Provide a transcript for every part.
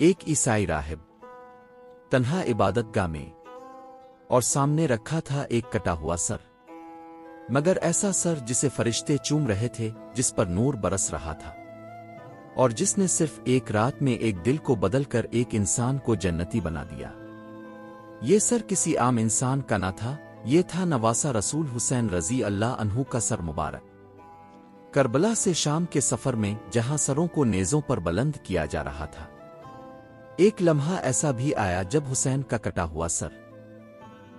ایک عیسائی راہب تنہا عبادت گاہ میں، اور سامنے رکھا تھا ایک کٹا ہوا سر، مگر ایسا سر جسے فرشتے چوم رہے تھے، جس پر نور برس رہا تھا، اور جس نے صرف ایک رات میں ایک دل کو بدل کر ایک انسان کو جنتی بنا دیا۔ یہ سر کسی عام انسان کا نہ تھا، یہ تھا نواسہ رسول حسین رضی اللہ عنہ کا سر مبارک۔ کربلا سے شام کے سفر میں جہاں سروں کو نیزوں پر بلند کیا جا رہا تھا، ایک لمحہ ایسا بھی آیا جب حسین کا کٹا ہوا سر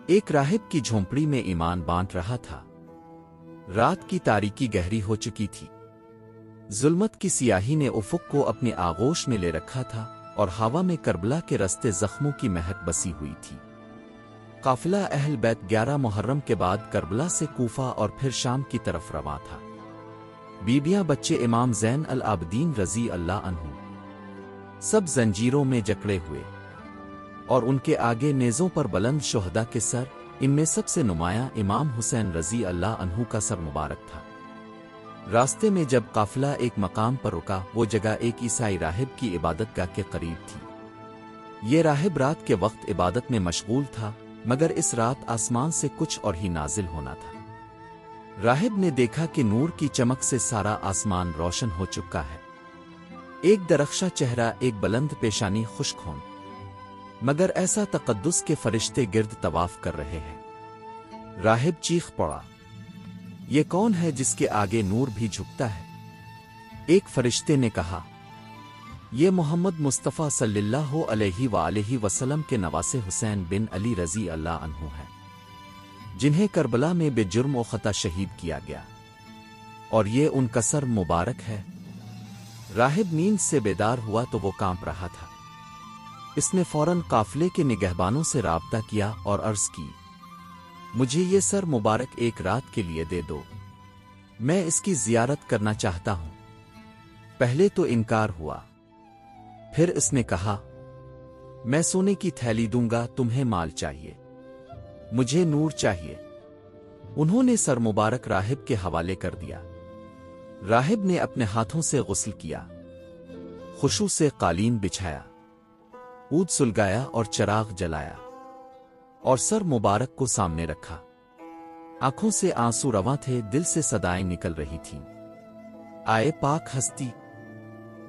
ایک راہب کی جھونپڑی میں ایمان بانٹ رہا تھا۔ رات کی تاریکی گہری ہو چکی تھی، ظلمت کی سیاہی نے افق کو اپنے آغوش میں لے رکھا تھا، اور ہوا میں کربلا کے رستے زخموں کی مہک بسی ہوئی تھی۔ قافلہ اہل بیت 11 محرم کے بعد کربلا سے کوفہ اور پھر شام کی طرف رواں تھا۔ بیبیاں بچے امام زین العابدین رضی اللہ عنہ سب زنجیروں میں جکڑے ہوئے، اور ان کے آگے نیزوں پر بلند شہداء کے سر، ان میں سب سے نمایاں امام حسین رضی اللہ عنہ کا سر مبارک تھا۔ راستے میں جب قافلہ ایک مقام پر رکا، وہ جگہ ایک عیسائی راہب کی عبادت گاہ کے قریب تھی۔ یہ راہب رات کے وقت عبادت میں مشغول تھا، مگر اس رات آسمان سے کچھ اور ہی نازل ہونا تھا۔ راہب نے دیکھا کہ نور کی چمک سے سارا آسمان روشن ہو چکا ہے، ایک درخشاں چہرہ، ایک بلند پیشانی خشک ہون، مگر ایسا تقدس کے فرشتے گرد طواف کر رہے ہیں۔ راہب چیخ پڑا، یہ کون ہے جس کے آگے نور بھی جھکتا ہے؟ ایک فرشتے نے کہا، یہ محمد مصطفیٰ صلی اللہ علیہ وآلہ وسلم کے نواسے حسین بن علی رضی اللہ عنہ ہیں، جنہیں کربلا میں بے جرم و خطا شہید کیا گیا، اور یہ ان کا سر مبارک ہے۔ راہب نیند سے بیدار ہوا تو وہ کانپ رہا تھا۔ اس نے فوراً قافلے کے نگہبانوں سے رابطہ کیا اور عرض کی، مجھے یہ سر مبارک ایک رات کے لیے دے دو، میں اس کی زیارت کرنا چاہتا ہوں۔ پہلے تو انکار ہوا، پھر اس نے کہا، میں سونے کی تھیلی دوں گا، تمہیں مال چاہیے، مجھے نور چاہیے۔ انہوں نے سر مبارک راہب کے حوالے کر دیا۔ راہب نے اپنے ہاتھوں سے غسل کیا، خشوع سے قالین بچھایا، عود سلگایا اور چراغ جلایا، اور سر مبارک کو سامنے رکھا۔ آنکھوں سے آنسو رواں تھے، دل سے صدائیں نکل رہی تھیں، آئے پاک ہستی،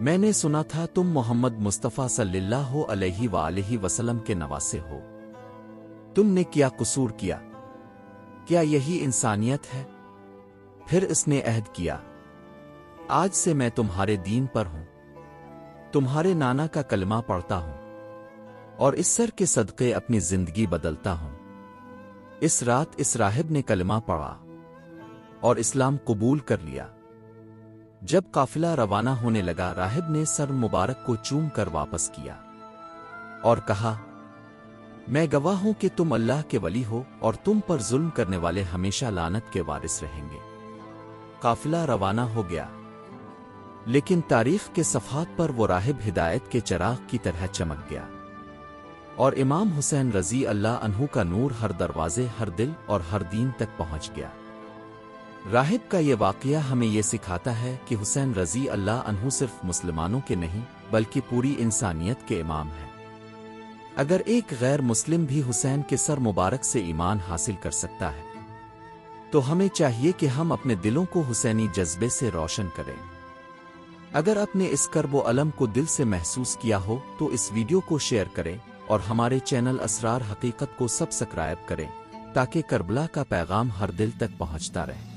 میں نے سنا تھا تم محمد مصطفیٰ صلی اللہ علیہ وآلہ وسلم کے نواسے ہو، تم نے کیا قصور کیا؟ کیا یہی انسانیت ہے؟ پھر اس نے عہد کیا، آج سے میں تمہارے دین پر ہوں، تمہارے نانا کا کلمہ پڑھتا ہوں، اور اس سر کے صدقے اپنی زندگی بدلتا ہوں۔ اس رات اس راہب نے کلمہ پڑھا اور اسلام قبول کر لیا۔ جب قافلہ روانہ ہونے لگا، راہب نے سر مبارک کو چوم کر واپس کیا اور کہا، میں گواہ ہوں کہ تم اللہ کے ولی ہو، اور تم پر ظلم کرنے والے ہمیشہ لعنت کے وارث رہیں گے۔ قافلہ روانہ ہو گیا، لیکن تاریخ کے صفحات پر وہ راہب ہدایت کے چراغ کی طرح چمک گیا، اور امام حسین رضی اللہ عنہ کا نور ہر دروازے، ہر دل اور ہر دین تک پہنچ گیا۔ راہب کا یہ واقعہ ہمیں یہ سکھاتا ہے کہ حسین رضی اللہ عنہ صرف مسلمانوں کے نہیں بلکہ پوری انسانیت کے امام ہیں۔ اگر ایک غیر مسلم بھی حسین کے سر مبارک سے ایمان حاصل کر سکتا ہے، تو ہمیں چاہیے کہ ہم اپنے دلوں کو حسینی جذبے سے روشن کریں۔ اگر اپنے اس کرب و الم کو دل سے محسوس کیا ہو تو اس ویڈیو کو شیئر کریں، اور ہمارے چینل اسرار حقیقت کو سبسکرائب کریں، تاکہ کربلا کا پیغام ہر دل تک پہنچتا رہے۔